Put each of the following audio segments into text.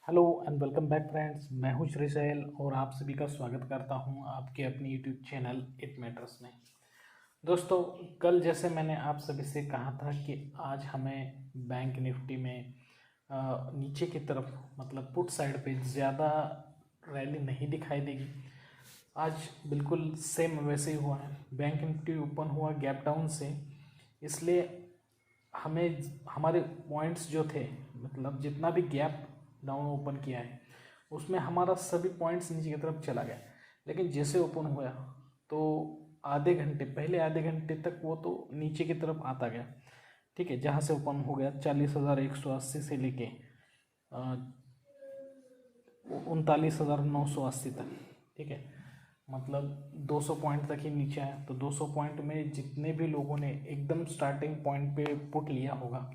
Hello and welcome back friends. मैं हूं Shri cell और आप सभी का स्वागत करता हूं आपके अपने यूट्यूब चैनल इट मैटर्स में। दोस्तों, कल जैसे मैंने आप सभी से कहा था कि आज हमें बैंक निफ्टी में नीचे की तरफ मतलब पुट साइड पे ज़्यादा रैली नहीं दिखाई देगी। आज बिल्कुल सेम वैसे ही हुआ है। बैंक निफ्टी ओपन हुआ गैप डाउन से, इसलिए हमें हमारे पॉइंट्स जो थे मतलब जितना भी गैप डाउन ओपन किया है उसमें हमारा सभी पॉइंट्स नीचे की तरफ चला गया। लेकिन जैसे ओपन हुआ तो पहले आधे घंटे तक वो तो नीचे की तरफ आता गया। ठीक है, जहाँ से ओपन हो गया 40,180 से लेके 39,980 तक। ठीक है, मतलब 200 पॉइंट तक ही नीचे आया। तो 200 पॉइंट में जितने भी लोगों ने एकदम स्टार्टिंग पॉइंट पे पुट लिया होगा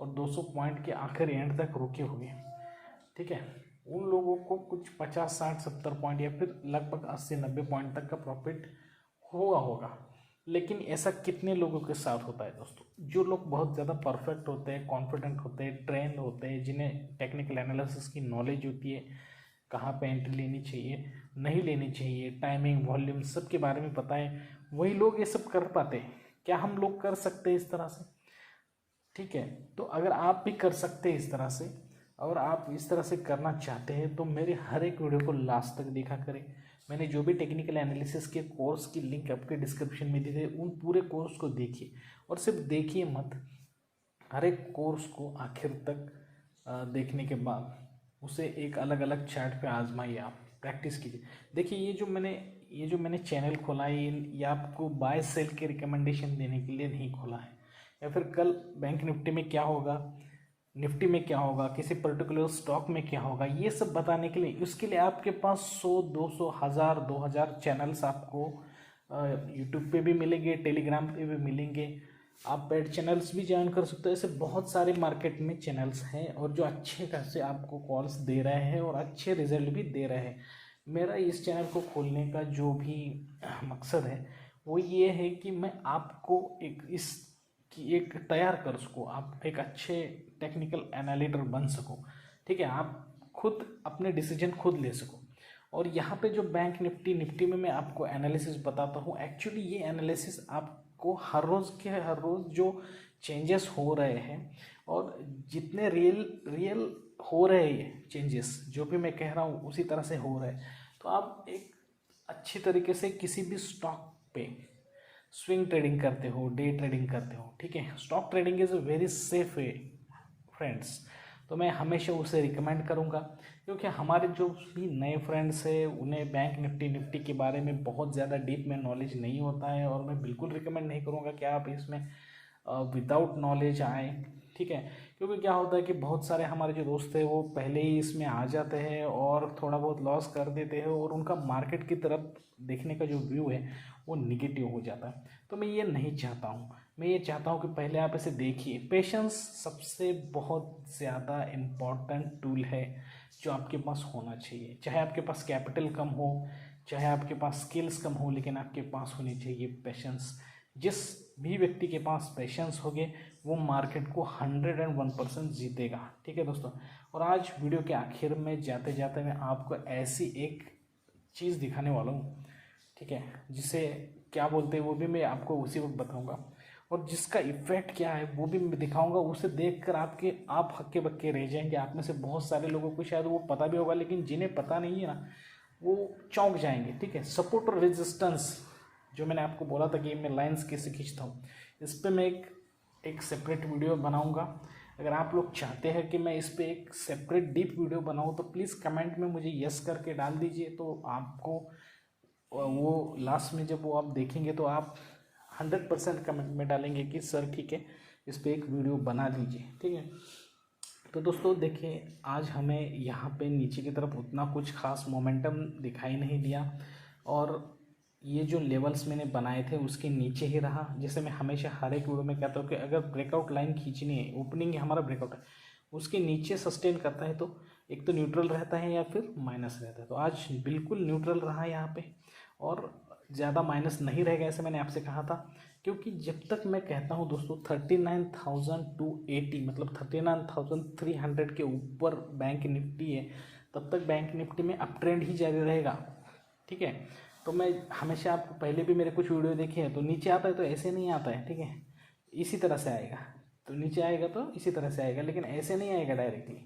और 200 पॉइंट के आखिर एंड तक रुके हुए, ठीक है, उन लोगों को कुछ 50 60 70 पॉइंट या फिर लगभग 80 90 पॉइंट तक का प्रॉफिट हुआ होगा। लेकिन ऐसा कितने लोगों के साथ होता है दोस्तों? जो लोग बहुत ज़्यादा परफेक्ट होते हैं, कॉन्फिडेंट होते हैं, ट्रेंड होते हैं, जिन्हें टेक्निकल एनालिसिस की नॉलेज होती है, कहाँ पे एंट्री लेनी चाहिए नहीं लेनी चाहिए, टाइमिंग वॉल्यूम सब के बारे में पता है, वही लोग ये सब कर पाते हैं। क्या हम लोग कर सकते हैं इस तरह से? ठीक है, तो अगर आप भी कर सकते हैं इस तरह से और आप इस तरह से करना चाहते हैं तो मेरे हर एक वीडियो को लास्ट तक देखा करें। मैंने जो भी टेक्निकल एनालिसिस के कोर्स की लिंक आपके डिस्क्रिप्शन में दी है उन पूरे कोर्स को देखिए, और सिर्फ देखिए मत, हर एक कोर्स को आखिर तक देखने के बाद उसे एक अलग अलग चार्ट पे आजमाइए, आप प्रैक्टिस कीजिए। देखिए, ये जो मैंने चैनल खोला है ये आपको बाय सेल के रिकमेंडेशन देने के लिए नहीं खोला है, या फिर कल बैंक निफ्टी में क्या होगा, निफ्टी में क्या होगा, किसी पर्टिकुलर स्टॉक में क्या होगा, ये सब बताने के लिए। उसके लिए आपके पास 100 200 1000 2000 चैनल्स आपको यूट्यूब पे भी मिलेंगे, टेलीग्राम पे भी मिलेंगे। आप पेड चैनल्स भी ज्वाइन कर सकते हो। ऐसे बहुत सारे मार्केट में चैनल्स हैं और जो अच्छे खासे आपको कॉल्स दे रहे हैं और अच्छे रिजल्ट भी दे रहे हैं। मेरा इस चैनल को खोलने का जो भी मकसद है वो ये है कि मैं आपको एक तैयार कर सकूँ, आप एक अच्छे टेक्निकल एनालिटर बन सको। ठीक है, आप खुद अपने डिसीजन खुद ले सको। और यहाँ पे जो बैंक निफ्टी में मैं आपको एनालिसिस बताता हूँ, एक्चुअली ये एनालिसिस आपको हर रोज़ जो चेंजेस हो रहे हैं और जितने रियल हो रहे हैं चेंजेस, जो भी मैं कह रहा हूँ उसी तरह से हो रहे हैं, तो आप एक अच्छी तरीके से किसी भी स्टॉक पे स्विंग ट्रेडिंग करते हो, डे ट्रेडिंग करते हो, ठीक है, stock trading is a very safe way friends. तो मैं हमेशा उसे रिकमेंड करूँगा, क्योंकि हमारे जो भी नए फ्रेंड्स हैं उन्हें बैंक निफ्टी के बारे में बहुत ज़्यादा डीप में नॉलेज नहीं होता है, और मैं बिल्कुल रिकमेंड नहीं करूँगा कि आप इसमें विदाउट नॉलेज आए। ठीक है, क्योंकि क्या होता है कि बहुत सारे हमारे जो दोस्त हैं वो पहले ही इसमें आ जाते हैं और थोड़ा बहुत लॉस कर देते हैं, और उनका मार्केट की तरफ देखने का जो व्यू है वो निगेटिव हो जाता है। तो मैं ये नहीं चाहता हूँ। मैं ये चाहता हूँ कि पहले आप इसे देखिए। पेशेंस सबसे बहुत ज़्यादा इम्पॉर्टेंट टूल है जो आपके पास होना चाहिए। चाहे आपके पास कैपिटल कम हो, चाहे आपके पास स्किल्स कम हो, लेकिन आपके पास होनी चाहिए पेशेंस। जिस भी व्यक्ति के पास पेशेंस होगे वो मार्केट को 101% जीतेगा। ठीक है दोस्तों, और आज वीडियो के आखिर में जाते जाते मैं आपको ऐसी एक चीज़ दिखाने वाला हूँ, ठीक है, जिसे क्या बोलते हैं वो भी मैं आपको उसी वक्त बताऊंगा, और जिसका इफेक्ट क्या है वो भी मैं दिखाऊंगा। उसे देखकर आप हक्के बक्के रह जाएंगे। आप में से बहुत सारे लोगों को शायद वो पता भी होगा, लेकिन जिन्हें पता नहीं है ना वो चौंक जाएंगे। ठीक है, सपोर्ट और रेजिस्टेंस जो मैंने आपको बोला था कि मैं लाइंस कैसे खींचता हूँ, इस पर मैं एक सेपरेट वीडियो बनाऊंगा। अगर आप लोग चाहते हैं कि मैं इस पर एक सेपरेट डीप वीडियो बनाऊं तो प्लीज़ कमेंट में मुझे यस करके डाल दीजिए। तो आपको वो लास्ट में जब वो आप देखेंगे तो आप 100% कमेंट में डालेंगे कि सर ठीक है, इस पर एक वीडियो बना दीजिए। ठीक है, तो दोस्तों देखिए, आज हमें यहाँ पे नीचे की तरफ उतना कुछ खास मोमेंटम दिखाई नहीं दिया, और ये जो लेवल्स मैंने बनाए थे उसके नीचे ही रहा। जैसे मैं हमेशा हर एक वीडियो में कहता हूँ कि अगर ब्रेकआउट लाइन खींचनी है, ओपनिंग है हमारा ब्रेकआउट है, उसके नीचे सस्टेन करता है तो एक तो न्यूट्रल रहता है या फिर माइनस रहता है। तो आज बिल्कुल न्यूट्रल रहा यहाँ पे, और ज़्यादा माइनस नहीं रहेगा, ऐसे मैंने आपसे कहा था। क्योंकि जब तक मैं कहता हूँ दोस्तों 39,280 मतलब 39,300 के ऊपर बैंक निफ्टी है, तब तक बैंक निफ्टी में अप ट्रेंड ही जारी रहेगा। ठीक है, तो मैं हमेशा आपको पहले भी मेरे कुछ वीडियो देखे हैं, तो नीचे आता है तो ऐसे नहीं आता है। ठीक है, इसी तरह से आएगा, तो नीचे आएगा तो इसी तरह से आएगा, लेकिन ऐसे नहीं आएगा डायरेक्टली।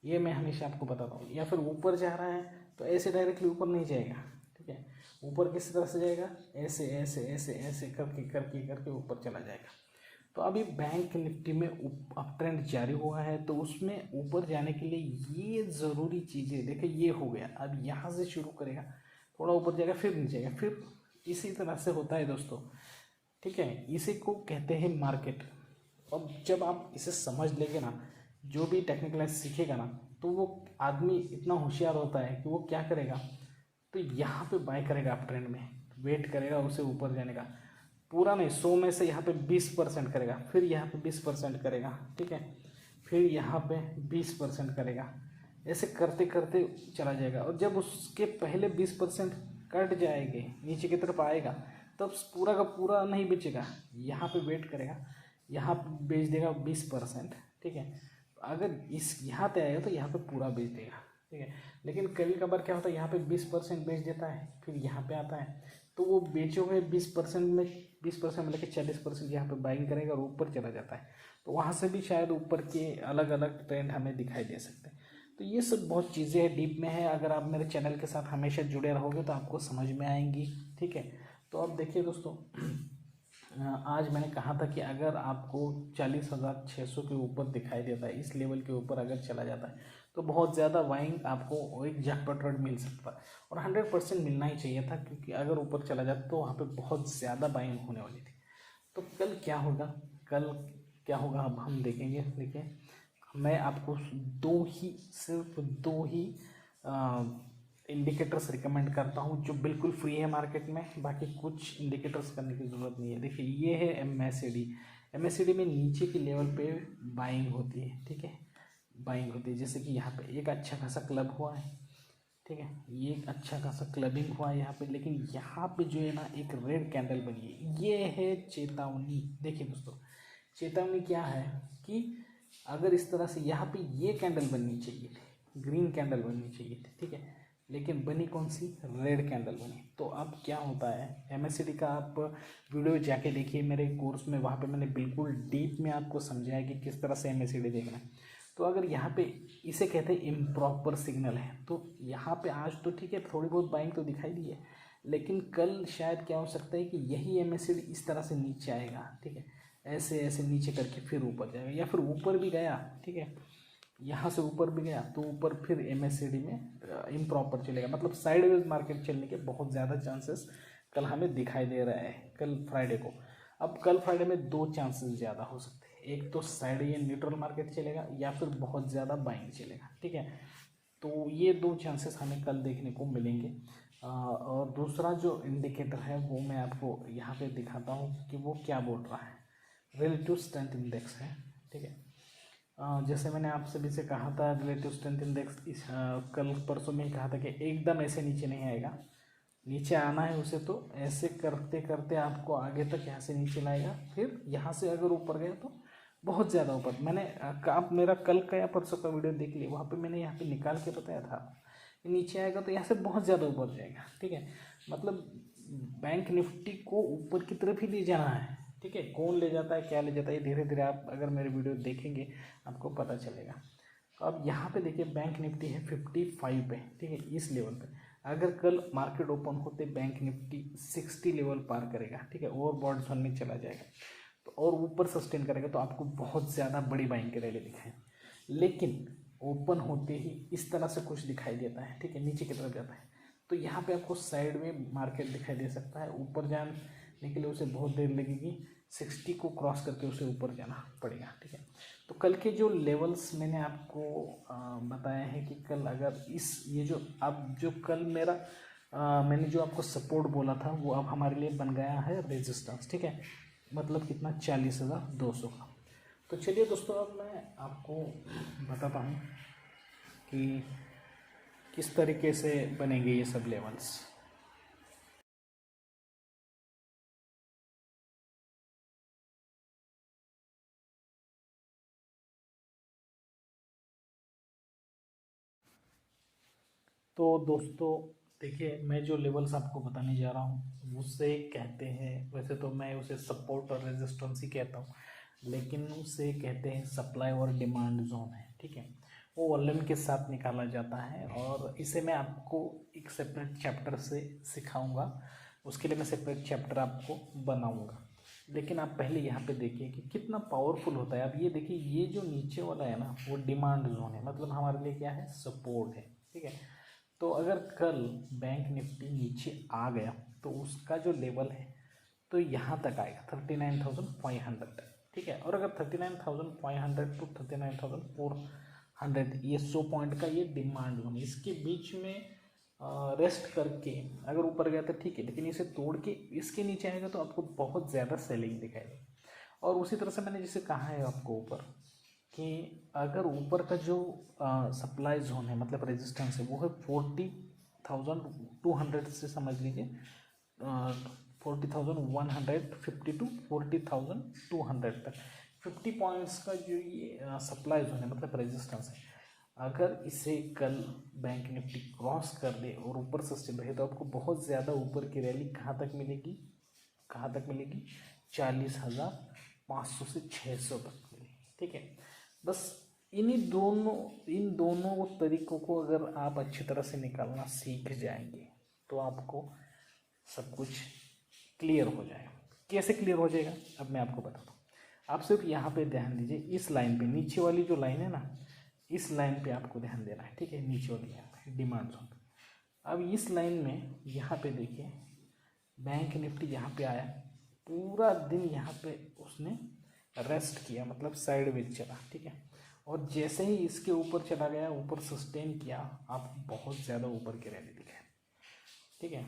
ये मैं हमेशा आपको बताता हूँ। या फिर ऊपर जा रहा है तो ऐसे डायरेक्टली ऊपर नहीं जाएगा। ठीक है, ऊपर किस तरह से जाएगा, ऐसे ऐसे ऐसे ऐसे करके करके करके ऊपर चला जाएगा। तो अभी बैंक निफ्टी में अप ट्रेंड जारी हुआ है, तो उसमें ऊपर जाने के लिए ये ज़रूरी चीज़ें देखिए, ये हो गया। अब यहाँ से शुरू करेगा, थोड़ा ऊपर जाएगा, फिर नीचे जाएगा, फिर इसी तरह से होता है दोस्तों। ठीक है, इसी को कहते हैं मार्केट। और जब आप इसे समझ लेंगे ना, जो भी टेक्निकल सीखेगा ना, तो वो आदमी इतना होशियार होता है कि वो क्या करेगा, तो यहाँ पे बाय करेगा अप ट्रेंड में, वेट करेगा उसे ऊपर जाने का। पूरा नहीं, 100 में से यहाँ पे 20% करेगा, फिर यहाँ पे 20% करेगा। ठीक है, फिर यहाँ पे 20% करेगा, ऐसे करते करते चला जाएगा। और जब उसके पहले 20% कट जाएंगे, नीचे की तरफ आएगा, तब पूरा का पूरा नहीं बेचेगा, यहाँ पे वेट करेगा, यहाँ बेच देगा 20%। ठीक है, अगर इस यहाँ पे आएगा तो यहाँ पे पूरा बेच देगा। ठीक है, लेकिन कभी कभार क्या होता है, यहाँ पे 20% बेच देता है, फिर यहाँ पे आता है, तो वो बेचे हुए 20% में 20% में लेके 40% यहाँ पे बाइंग करेगा और ऊपर चला जाता है। तो वहाँ से भी शायद ऊपर के अलग अलग ट्रेंड हमें दिखाई दे सकते हैं। तो ये सब बहुत चीज़ें हैं, डीप में है। अगर आप मेरे चैनल के साथ हमेशा जुड़े रहोगे तो आपको समझ में आएंगी। ठीक है, तो अब देखिए दोस्तों, आज मैंने कहा था कि अगर आपको 40,600 के ऊपर दिखाई देता है, इस लेवल के ऊपर अगर चला जाता है, तो बहुत ज़्यादा बाइंग आपको एक जैकपॉट रेट मिल सकता है, और 100% मिलना ही चाहिए था। क्योंकि अगर ऊपर चला जाता तो वहाँ पे बहुत ज़्यादा बाइंग होने वाली थी। तो कल क्या होगा, कल क्या होगा अब हम देखेंगे। देखिए, मैं आपको सिर्फ दो ही इंडिकेटर्स रिकमेंड करता हूँ जो बिल्कुल फ्री है मार्केट में। बाकी कुछ इंडिकेटर्स करने की ज़रूरत नहीं है। देखिए, ये है एमएससीडी में नीचे के लेवल पे बाइंग होती है। ठीक है, बाइंग होती है, जैसे कि यहाँ पे एक अच्छा खासा क्लब हुआ है। ठीक है, ये एक अच्छा खासा क्लबिंग हुआ है यहाँ पे, लेकिन यहाँ पे जो है ना एक रेड कैंडल बनी है, ये है चेतावनी। देखिए दोस्तों, चेतावनी क्या है कि अगर इस तरह से यहाँ पे ये कैंडल बननी चाहिए थी, ग्रीन कैंडल बननी चाहिए थी। ठीक है, लेकिन बनी कौन सी, रेड कैंडल बनी। तो अब क्या होता है, एमएससीडी का आप वीडियो जाके देखिए मेरे कोर्स में, वहाँ पे मैंने बिल्कुल डीप में आपको समझाया कि किस तरह से एमएससीडी देखना है। तो अगर यहाँ पे इसे कहते हैं इम्प्रॉपर सिग्नल है, तो यहाँ पे आज तो ठीक है, थोड़ी बहुत बाइंग तो दिखाई दी है, लेकिन कल शायद क्या हो सकता है कि यही एमएससीडी इस तरह से नीचे आएगा। ठीक है, ऐसे ऐसे नीचे करके फिर ऊपर जाएगा, या फिर ऊपर भी गया। ठीक है, यहाँ से ऊपर भी गया तो ऊपर फिर एमएससीडी में इम्प्रॉपर चलेगा, मतलब साइडवेज मार्केट चलने के बहुत ज़्यादा चांसेस कल हमें दिखाई दे रहा है, कल फ्राइडे को। अब कल फ्राइडे में दो चांसेस ज़्यादा हो सकते हैं, एक तो साइड ये न्यूट्रल मार्केट चलेगा, या फिर बहुत ज़्यादा बाइंग चलेगा। ठीक है, तो ये दो चांसेस हमें कल देखने को मिलेंगे। और दूसरा जो इंडिकेटर है वो मैं आपको यहाँ पे दिखाता हूँ कि वो क्या बोल रहा है, रिलेटिव स्ट्रेंथ इंडेक्स है। ठीक है, जैसे मैंने आपसे भी से कहा था, रिलेटिव स्ट्रेंथ इंडेक्स इस कल परसों में ही कहा था कि एकदम ऐसे नीचे नहीं आएगा, नीचे आना है उसे तो ऐसे करते करते आपको आगे तक यहाँ से नीचे लाएगा, फिर यहाँ से अगर ऊपर गया तो बहुत ज़्यादा ऊपर। मैंने आप मेरा कल का या परसों का वीडियो देख लिया, वहाँ पे मैंने यहाँ पे निकाल के बताया था कि नीचे आएगा तो यहाँ से बहुत ज़्यादा ऊपर जाएगा। ठीक है, मतलब बैंक निफ्टी को ऊपर की तरफ ही ले जाना है। ठीक है, कौन ले जाता है, क्या ले जाता है, धीरे धीरे आप अगर मेरे वीडियो देखेंगे आपको पता चलेगा। तो अब यहाँ पे देखिए, बैंक निफ्टी है 55 पे। ठीक है, इस लेवल पे अगर कल मार्केट ओपन होते बैंक निफ्टी 60 लेवल पार करेगा। ठीक है, और बॉर्ड जोन में चला जाएगा तो और ऊपर सस्टेन करेगा तो आपको बहुत ज़्यादा बड़ी बाइंग के रैली दिखाए। लेकिन ओपन होते ही इस तरह से कुछ दिखाई देता है। ठीक है, नीचे की तरफ जाता है, तो यहाँ पे आपको साइड में मार्केट दिखाई दे सकता है। ऊपर जाने के लिए उसे बहुत देर लगेगी, 60 को क्रॉस करके उसे ऊपर जाना पड़ेगा। ठीक है, तो कल के जो लेवल्स मैंने आपको बताया है कि कल अगर ये जो अब जो कल मेरा मैंने जो आपको सपोर्ट बोला था वो अब हमारे लिए बन गया है रेजिस्टेंस। ठीक है, मतलब कितना, 40,200 का। तो चलिए दोस्तों, अब मैं आपको बताता हूँ कि किस तरीके से बनेंगे ये सब लेवल्स। तो दोस्तों देखिए, मैं जो लेवल्स आपको बताने जा रहा हूँ उससे कहते हैं, वैसे तो मैं उसे सपोर्ट और रेजिस्टेंस ही कहता हूँ, लेकिन उसे कहते हैं सप्लाई और डिमांड जोन है। ठीक है, वो वॉल्यूम के साथ निकाला जाता है और इसे मैं आपको एक सेपरेट चैप्टर से सिखाऊंगा। उसके लिए मैं सेपरेट चैप्टर आपको बनाऊंगा, लेकिन आप पहले यहाँ पे देखिए कि कितना पावरफुल होता है। अब ये देखिए, ये जो नीचे वाला है ना, वो डिमांड जोन है, मतलब हमारे लिए क्या है, सपोर्ट है। ठीक है, तो अगर कल बैंक निफ्टी नीचे आ गया तो उसका जो लेवल है तो यहाँ तक आएगा 39,500। ठीक है, और अगर 39,500 टू 39,400, ये 100 पॉइंट का ये डिमांड जोन, इसके बीच में रेस्ट करके अगर ऊपर गया तो ठीक है, लेकिन इसे तोड़ के इसके नीचे आएगा तो आपको बहुत ज़्यादा सेलिंग दिखाएगी। और उसी तरह से मैंने जैसे कहा है आपको ऊपर कि अगर ऊपर का जो सप्लाई जोन है, मतलब रेजिस्टेंस है, वो है 40,200 से समझ लीजिए 40,150 टू 40,200 तक 50 पॉइंट्स का जो ये सप्लाई जोन है, मतलब रेजिस्टेंस है। अगर इसे कल बैंक निफ्टी क्रॉस कर दे और ऊपर सस्टेन रहे तो आपको बहुत ज़्यादा ऊपर की रैली कहाँ तक मिलेगी, 40,500 से 600 तक मिलेगी। ठीक है, बस इन दोनों तरीकों को अगर आप अच्छी तरह से निकालना सीख जाएंगे तो आपको सब कुछ क्लियर हो जाएगा। कैसे क्लियर हो जाएगा, अब मैं आपको बताता हूँ। आप सिर्फ यहाँ पे ध्यान दीजिए, इस लाइन पे, नीचे वाली जो लाइन है ना, इस लाइन पे आपको ध्यान देना है। ठीक है, नीचे वाली लाइन पे डिमांड जोन। अब इस लाइन में यहाँ पे देखिए, बैंक निफ्टी यहाँ पे आया, पूरा दिन यहाँ पे उसने रेस्ट किया, मतलब साइडवेज चला। ठीक है, और जैसे ही इसके ऊपर चला गया, ऊपर सस्टेन किया, आपको बहुत ज़्यादा ऊपर की रैली दिखाई। ठीक है,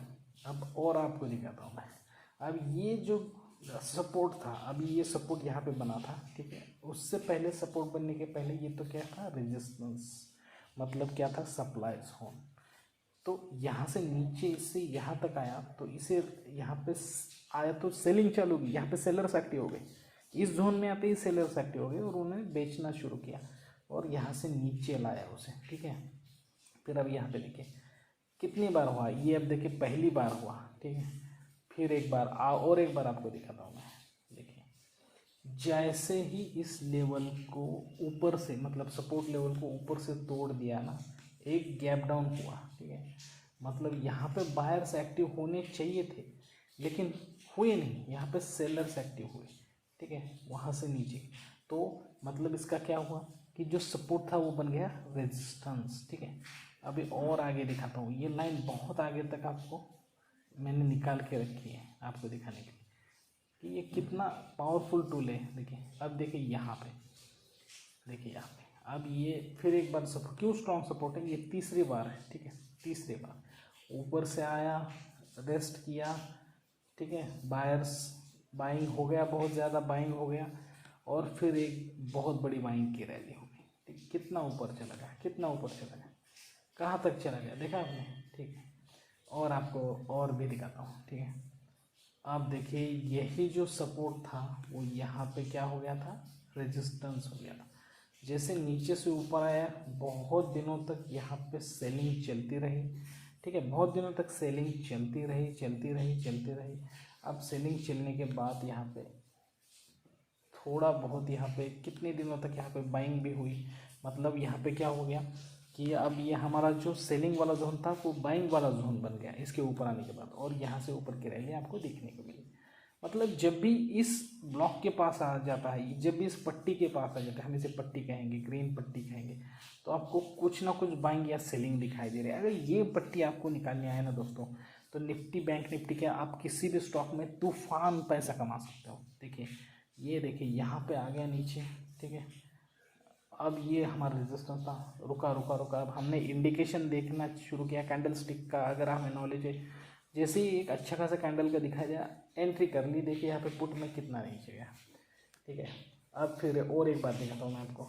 अब और आपको दिखाता हूँ मैं। अब ये जो सपोर्ट था, अभी ये सपोर्ट यहाँ पे बना था। ठीक है, उससे पहले सपोर्ट बनने के पहले ये तो क्या था, रेजिस्टेंस, मतलब क्या था, सप्लाई जोन। तो यहाँ से नीचे इससे यहाँ तक आया तो इसे यहाँ पे आया तो सेलिंग चालू की, यहाँ पे सेलर्स एक्टिव हो गए, इस जोन में आते ही सेलर्स एक्टिव हो गए और उन्होंने बेचना शुरू किया और यहाँ से नीचे लाया उसे। ठीक है, फिर अब यहाँ पे देखिए कितनी बार हुआ ये, अब देखिए पहली बार हुआ। ठीक है, फिर एक बार और एक बार आपको दिखाता हूँ मैं। देखिए, जैसे ही इस लेवल को ऊपर से, मतलब सपोर्ट लेवल को ऊपर से तोड़ दिया ना, एक गैप डाउन हुआ। ठीक है, मतलब यहाँ पे बायर्स एक्टिव होने चाहिए थे लेकिन हुए नहीं, यहाँ पे सेलर्स एक्टिव हुए। ठीक है, वहाँ से नीचे, तो मतलब इसका क्या हुआ कि जो सपोर्ट था वो बन गया रेजिस्टेंस। ठीक है, अभी और आगे दिखाता हूँ, ये लाइन बहुत आगे तक आपको मैंने निकाल के रखी है आपको दिखाने के लिए कि ये कितना पावरफुल टूल है। देखिए, अब देखिए यहाँ पे, देखिए यहाँ पे, अब ये फिर एक बार सपोर्ट, क्यों स्ट्रॉन्ग सपोर्ट है, ये तीसरी बार है। ठीक है, तीसरी बार ऊपर से आया, रेस्ट किया। ठीक है, बायर्स बाइंग हो गया, बहुत ज़्यादा बाइंग हो गया और फिर एक बहुत बड़ी बाइंग की रैली हो गई। ठीक, कितना ऊपर चला गया, कितना ऊपर चला गया, कहाँ तक चला गया, देखा आपने। ठीक है, और आपको और भी दिखाता हूँ। ठीक है, आप देखिए, यही जो सपोर्ट था वो यहाँ पे क्या हो गया था, रेजिस्टेंस हो गया था। जैसे नीचे से ऊपर आया, बहुत दिनों तक यहाँ पे सेलिंग चलती रही। ठीक है, बहुत दिनों तक सेलिंग चलती रही, चलती रही, चलती रही। अब सेलिंग चलने के बाद यहाँ पे थोड़ा बहुत, यहाँ पे कितने दिनों तक यहाँ पे बाइंग भी हुई, मतलब यहाँ पे क्या हो गया कि अब ये हमारा जो सेलिंग वाला जोन था वो बाइंग वाला जोन बन गया इसके ऊपर आने के बाद, और यहाँ से ऊपर की रैली आपको देखने को मिली। मतलब जब भी इस ब्लॉक के पास आ जाता है, जब भी इस पट्टी के पास आ जाता है, हम इसे पट्टी कहेंगे, ग्रीन पट्टी कहेंगे, तो आपको कुछ ना कुछ बाइंग या सेलिंग दिखाई दे रही है। अगर ये पट्टी आपको निकालने आए ना दोस्तों, तो निफ्टी, बैंक निफ्टी के आप किसी भी स्टॉक में तूफान पैसा कमा सकते हो। देखिए, ये देखिए यहाँ पे आ गया नीचे। ठीक है, अब ये हमारा रेजिस्टेंस था, रुका रुका रुका, अब हमने इंडिकेशन देखना शुरू किया कैंडल स्टिक का, अगर हमें नॉलेज है। जैसे ही एक अच्छा खासा कैंडल का दिखाई दिया, एंट्री कर ली। देखिए यहाँ पे पुट में कितना नीचे गया। ठीक है, अब फिर और एक बात दिखाता हूँ मैं आपको।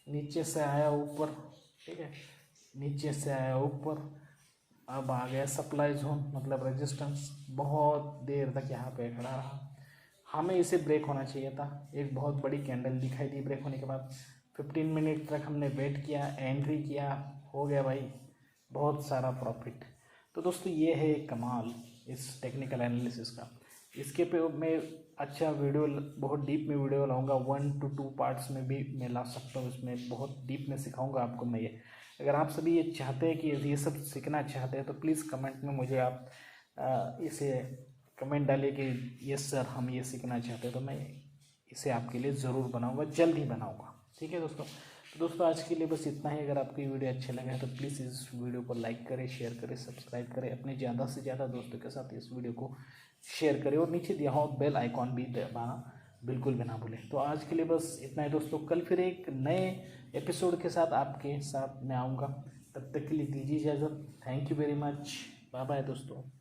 नीचे से आया ऊपर, ठीक है, नीचे से आया ऊपर, अब आ गया सप्लाई जोन, मतलब रेजिस्टेंस, बहुत देर तक यहाँ पे खड़ा रहा। हमें इसे ब्रेक होना चाहिए था, एक बहुत बड़ी कैंडल दिखाई दी, ब्रेक होने के बाद 15 मिनट तक हमने वेट किया, एंट्री किया, हो गया भाई, बहुत सारा प्रॉफिट। तो दोस्तों ये है कमाल इस टेक्निकल एनालिसिस का। इसके पे मैं अच्छा वीडियो, बहुत डीप में वीडियो लाऊंगा, 1 to 2 पार्ट्स में भी मैं ला सकता हूँ। इसमें बहुत डीप में सिखाऊंगा आपको मैं ये। अगर आप सभी ये चाहते हैं कि ये सब सीखना चाहते हैं तो प्लीज़ कमेंट में मुझे आप इसे कमेंट डालिए कि यस सर हम ये सीखना चाहते हैं, तो मैं इसे आपके लिए ज़रूर बनाऊंगा, जल्द ही बनाऊंगा। ठीक है दोस्तों। तो दोस्तों आज के लिए बस इतना ही। अगर आपको ये वीडियो अच्छा लगा है तो प्लीज़ इस वीडियो को लाइक करें, शेयर करें, सब्सक्राइब करें, अपने ज़्यादा से ज़्यादा दोस्तों के साथ इस वीडियो को शेयर करें और नीचे दिया हुआ बेल आइकॉन भी दबाना बिल्कुल भी ना भूलें। तो आज के लिए बस इतना ही दोस्तों। कल फिर एक नए एपिसोड के साथ आपके साथ मैं आऊँगा। तब तक के लिए दीजिए इजाज़त। Thank you very much. Bye bye दोस्तों।